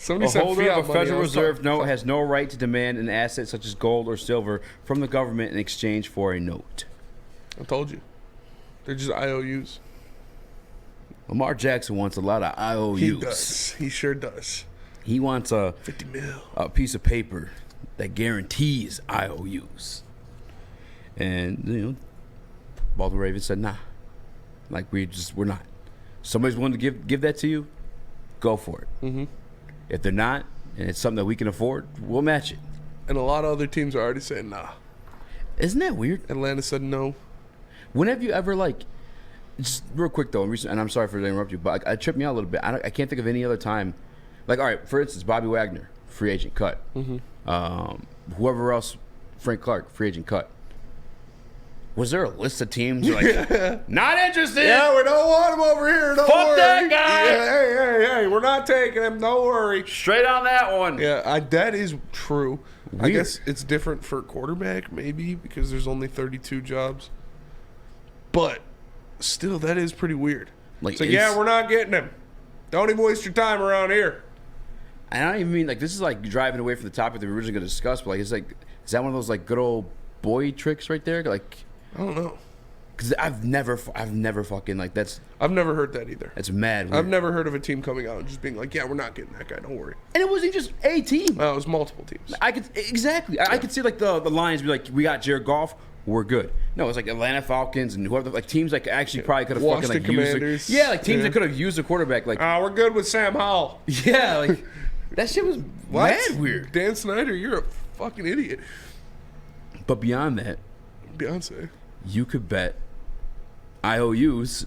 Somebody A said holder fiat of a money. Federal I was Reserve talking- note has no right to demand an asset such as gold or silver from the government in exchange for a note. I told you. They're just IOUs. Lamar Jackson wants a lot of IOUs. He does. He sure does. He wants a 50 mil. piece of paper that guarantees IOUs. And, Baltimore Ravens said, nah. Like, we're not. Somebody's willing to give that to you, go for it. Mm-hmm. If they're not, and it's something that we can afford, we'll match it. And a lot of other teams are already saying nah. Isn't that weird? Atlanta said no. When have you ever, just real quick though, and I'm sorry for interrupting you, but it tripped me out a little bit. I can't think of any other time. Like, all right, for instance, Bobby Wagner, free agent cut. Mm-hmm. Whoever else, Frank Clark, free agent cut. Was there a list of teams you're like, not interested? Yeah, we don't want him over here. Don't Fuck worry. that guy. Yeah, hey, we're not taking him. Don't worry. Straight on that one. Yeah, that is true. I Weird. guess it's different for quarterback, maybe, because there's only 32 jobs. But still, that is pretty weird. Like, Yeah, we're not getting him. Don't even waste your time around here. And I don't even mean, this is like driving away from the topic that we were originally going to discuss, but is that one of those good old boy tricks right there? I don't know. Because I've never fucking, that's I've never heard that either. That's mad weird. I've never heard of a team coming out and just being like, yeah, we're not getting that guy. Don't worry. And it wasn't just a team. No, it was multiple teams. I could see the Lions be like, we got Jared Goff, we're good. No, it's like Atlanta Falcons and whoever, teams actually probably could have fucking Washington Commanders. used teams that could have used a quarterback we're good with Sam Howell. Yeah, that shit was mad weird. Dan Snyder, you're a fucking idiot. But beyond that, Beyonce, you could bet IOUs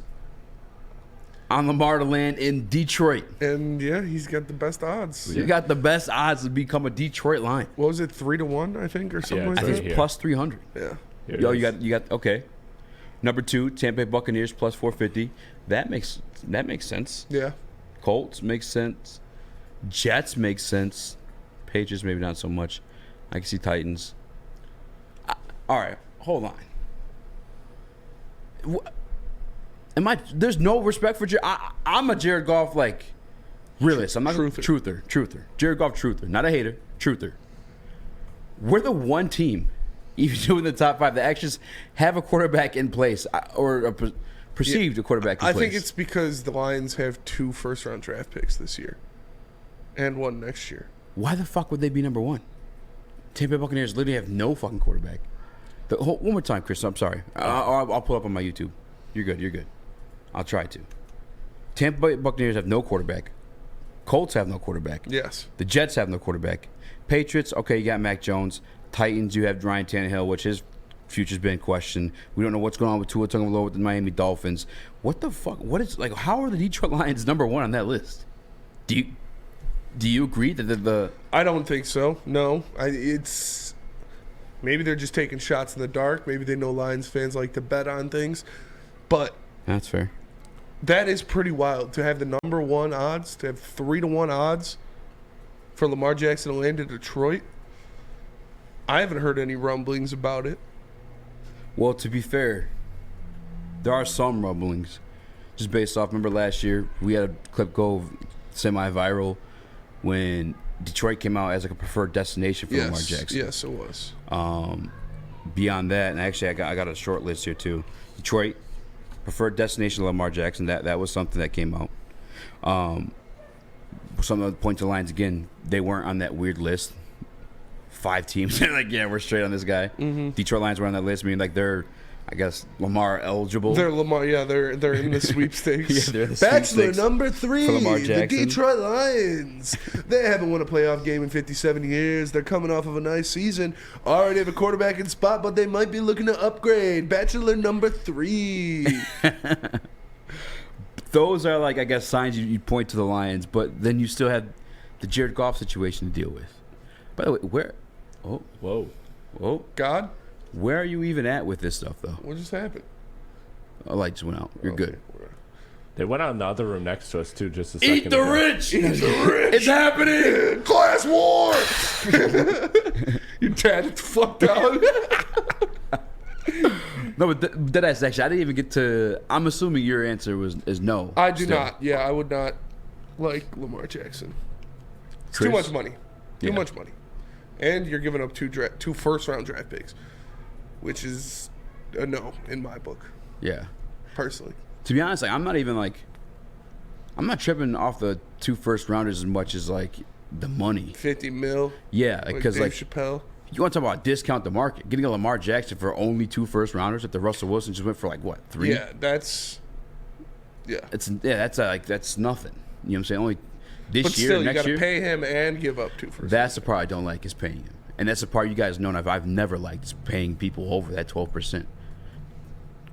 on Lamar to land in Detroit. And yeah, he's got the best odds. You got the best odds to become a Detroit Lion. What was it, 3-1, I think, or something like I that? think it's plus 300. Yeah. Yo, you got okay. Number 2, Tampa Bay Buccaneers plus 450. That makes sense. Yeah. Colts makes sense. Jets makes sense. Patriots maybe not so much. I can see Titans. All right, hold on. There's no respect for Jared. I'm a Jared Goff realist. I'm not truther. Jared Goff truther, not a hater. Truther. We're the one team, even in the top 5, that actually have a quarterback in place or perceived a quarterback in place. I think it's because the Lions have 2 first-round draft picks this year and 1 next year. Why the fuck would they be number 1? Tampa Bay Buccaneers literally have no fucking quarterback. One more time, Chris. I'm sorry. I'll pull up on my YouTube. You're good. I'll try to. Tampa Bay Buccaneers have no quarterback. Colts have no quarterback. Yes. The Jets have no quarterback. Patriots, okay, you got Mac Jones. Titans, you have Ryan Tannehill, which his future's been questioned. We don't know what's going on with Tua Tagovailoa with the Miami Dolphins. What the fuck? How are the Detroit Lions number 1 on that list? Do you agree that the I don't think so. No. It's maybe they're just taking shots in the dark. Maybe they know Lions fans like to bet on things. But that's fair. That is pretty wild to have the number 1 odds, to have 3-1 odds for Lamar Jackson to land in Detroit. I haven't heard any rumblings about it. Well, to be fair, there are some rumblings. Just based off, remember last year, we had a clip go semi-viral when Detroit came out as a preferred destination for Lamar Jackson. Yes, it was. Beyond that, and actually I got a short list here too. Detroit, preferred destination Lamar Jackson. That was something that came out. Some of the point to the Lions again, they weren't on that weird list. 5 teams, they're like, yeah, we're straight on this guy. Mm-hmm. Detroit Lions were on that list. I mean, they're, I guess, Lamar eligible. They're Lamar, yeah. They're in the sweepstakes. Yeah, they're in the Bachelor sweepstakes number 3, for Lamar the Jackson. Detroit Lions. They haven't won a playoff game in 57 years. They're coming off of a nice season. Already have a quarterback in spot, but they might be looking to upgrade. Bachelor number 3. Those are I guess, signs you point to the Lions, but then you still have the Jared Goff situation to deal with. By the way, where? Oh, whoa, God, where are you even at with this stuff, though? what just happened? A light just went out. You're good. They went out in the other room next to us, too, just a second Eat the ago. rich! Eat the rich! It's happening! Class war! You dad it the fuck down. No, but that's actually, I didn't even get to. I'm assuming your answer is no. I do still. not. Yeah, I would not like Lamar Jackson. It's too Chris? much money. Too much money. And you're giving up two first-round draft picks, which is a no in my book, Yeah. personally. To be honest, like, I'm not tripping off the 2 first-rounders as much as, like, the money. 50 mil. Yeah, Like because, Dave like, Chappelle. you want to talk about discount the market. Getting a Lamar Jackson for only 2 first-rounders if the Russell Wilson just went for, like, what, 3? Yeah, that's That's nothing. You know what I'm saying? Only this But year, still, you next got to year. pay him and give up 2 first. That's the part I don't like is paying him. And that's the part you guys know I've never liked is paying people over that 12%.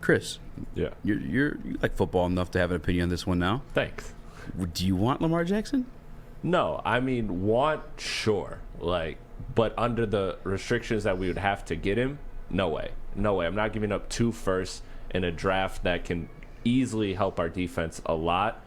Chris, Yeah. you like football enough to have an opinion on this one now. Thanks. Do you want Lamar Jackson? No, I mean, sure. Like, but under the restrictions that we would have to get him, no way. No way. I'm not giving up 2 firsts in a draft that can easily help our defense a lot.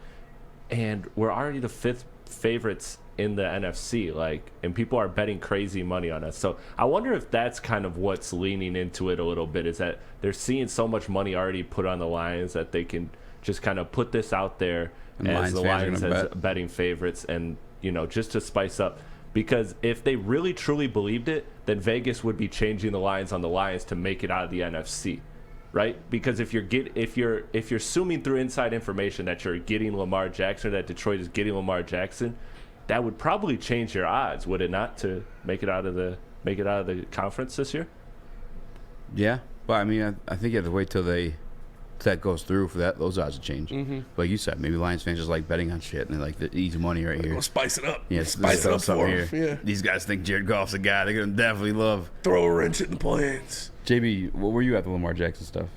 And we're already the 5th favorites in the NFC, like, and people are betting crazy money on us. So I wonder if that's kind of what's leaning into it a little bit, is that they're seeing so much money already put on the Lions that they can just kind of put this out there And as the Lions Lions are gonna as betting favorites, and just to spice up. Because if they really truly believed it, then Vegas would be changing the lines on the Lions to make it out of the NFC. Right? Because if you're assuming through inside information that you're getting Lamar Jackson, or that Detroit is getting Lamar Jackson, that would probably change your odds, would it not, to make it out of the conference this year? Yeah, but I mean, I think you have to wait till that goes through for those odds to change. Mm-hmm. Like you said, maybe Lions fans just like betting on shit and they like the easy money right here. We'll spice it up. Yeah, spice it up something for him. here. Yeah. These guys think Jared Goff's a guy they're gonna definitely love. Throw a wrench in the plans. JB, what were you at the Lamar Jackson stuff?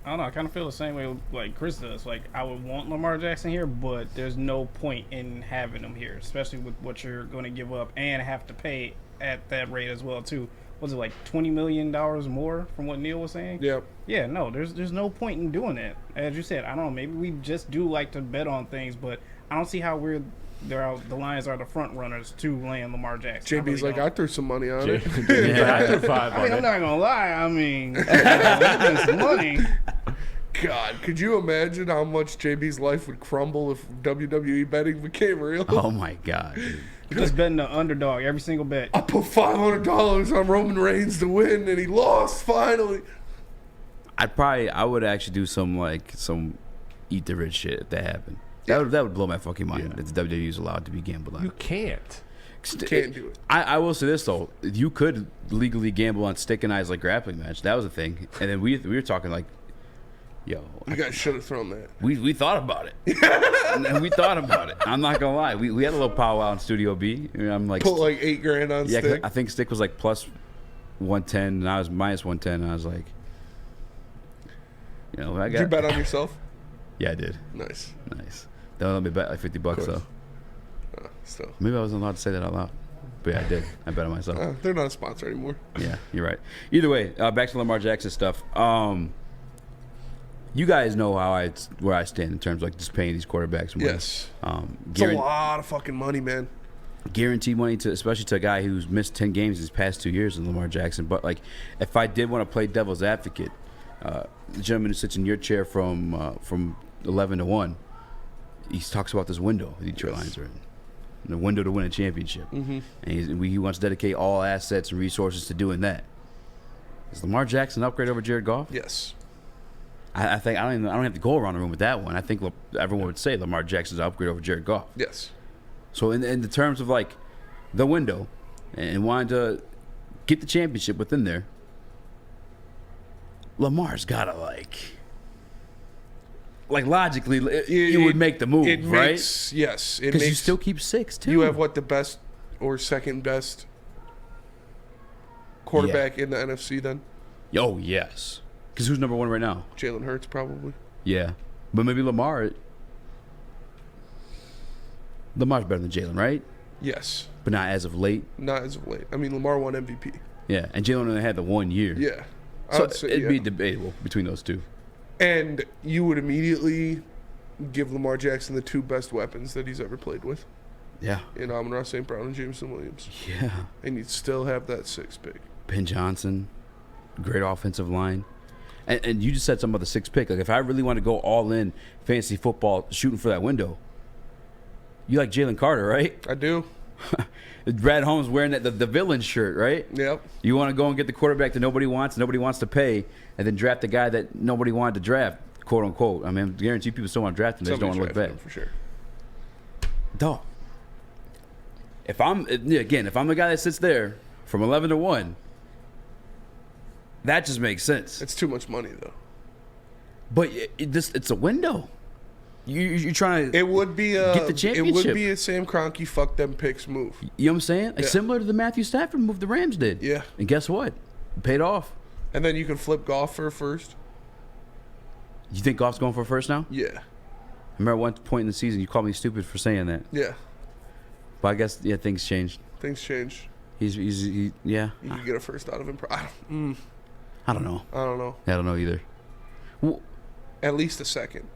I don't know. I kind of feel the same way like Chris does. Like, I would want Lamar Jackson here, but there's no point in having him here, especially with what you're going to give up and have to pay at that rate as well, too. Was it like $20 million more from what Neil was saying? Yep. Yeah, no, there's no point in doing that. As you said, I don't know. Maybe we just do like to bet on things, but I don't see how the Lions are the front runners to land Lamar Jackson. JB's like, I threw some money on it. I threw 5 on I'm it. not gonna lie. I mean, there's some money. God, could you imagine how much JB's life would crumble if WWE betting became real? Oh my god, dude. Just betting the underdog every single bet. I put $500 on Roman Reigns to win, and he lost finally. I would actually do some eat the rich shit if that happened. That would blow my fucking mind that the WWE is allowed to be gambled on. You can't. Can't do it. I will say this though, you could legally gamble on stick and eyes like grappling match. That was a thing, and then we were talking like, yo, You guys should have thrown that. we thought about it. And we thought about it. I'm not gonna lie, we had a little powwow in Studio B. I'm like, Put like $8,000 on yeah, 'cause stick. I think stick was like plus 110, and I was minus 110, and I was like, I got. Did you bet on yourself? Yeah, I did. Nice. They let me bet like $50 though. Still. Maybe I wasn't allowed to say that out loud, but yeah, I did. I bet on myself. They're not a sponsor anymore. Yeah, you're right. Either way, back to Lamar Jackson stuff. You guys know where I stand in terms of like just paying these quarterbacks money. Yes. It's a Guaranteed lot of fucking money, man. money especially to a guy who's missed 10 games these past 2 years in Lamar Jackson. But like, if I did want to play devil's advocate, the gentleman who sits in your chair from 11 to 1, he talks about this window the Detroit Lions are in. The window to win a championship. Mm-hmm. And he wants to dedicate all assets and resources to doing that. Is Lamar Jackson an upgrade over Jared Goff? Yes. I think I don't have to go around the room with that one. I think everyone would say Lamar Jackson's an upgrade over Jared Goff. Yes. So in the terms of like the window and wanting to get the championship within there, Lamar's gotta like logically you would make the move, right? Yes. Because you still keep 6 too. You have what, the best or second best quarterback in the NFC then? Oh yes. Because who's number 1 right now? Jalen Hurts probably. Yeah, but maybe Lamar's better than Jalen, right? Yes. But not as of late. Not as of late. I mean, Lamar won MVP. Yeah, and Jalen only had the 1 year. Yeah. So it'd be debatable between those two. And you would immediately give Lamar Jackson the 2 best weapons that he's ever played with. Yeah. In Amon-Ra St. Brown and Jameson Williams. Yeah. And you'd still have that 6 pick. Ben Johnson, great offensive line. And you just said something about the 6th pick. Like, if I really want to go all in fantasy football shooting for that window, you like Jalen Carter, right? I do. Brad Holmes wearing the villain shirt, right? Yep. You want to go and get the quarterback that nobody wants to pay, and then draft the guy that nobody wanted to draft, quote unquote. I mean, I guarantee people still want to draft him. They just don't want to look bad. For sure. Dog. If I'm the guy that sits there from 11 to 1, that just makes sense. It's too much money though. But it's a window. You're trying to. It would be get the championship. It would be a Sam Kroenke fuck them picks move. You know what I'm saying? Like Yeah. similar to the Matthew Stafford move the Rams did. Yeah. And guess what? It paid off. And then you can flip Goff for a first. You think Goff's going for a first now? Yeah. I remember at one point in the season you called me stupid for saying that. Yeah. But I guess things changed. Things change. He yeah. You can get a first out of him. I don't know. I don't know. I don't know either. Well, At least a second.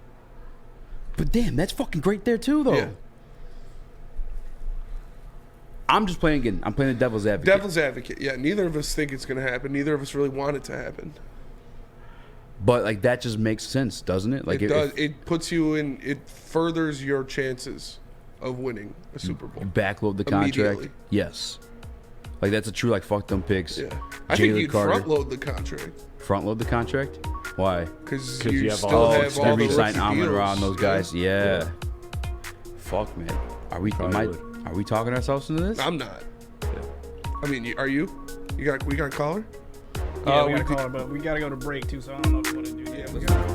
but damn, that's fucking great there too, though. Yeah. I'm just playing again. I'm playing the devil's advocate. Devil's advocate. Yeah. Neither of us think it's going to happen. Neither of us really want it to happen. But like that just makes sense, doesn't it? Like It does. It puts you in. It furthers your chances of winning a Super Bowl. you backload the contract. Immediately. Yes. Like that's a true like fuck them picks. Yeah. I think Jalen you'd Carter. front load the contract Front load the contract. Why? because 'Cause you you have still all- have all the re-sign rookie Amon-Ra and deals. those guys. Yeah. Fuck man. Are we Probably are we talking ourselves into this? I'm not. I mean, are you? We got a caller? Yeah, we got to call it, but we got to go to break too, so I don't know if you want to do that. Yeah, we got.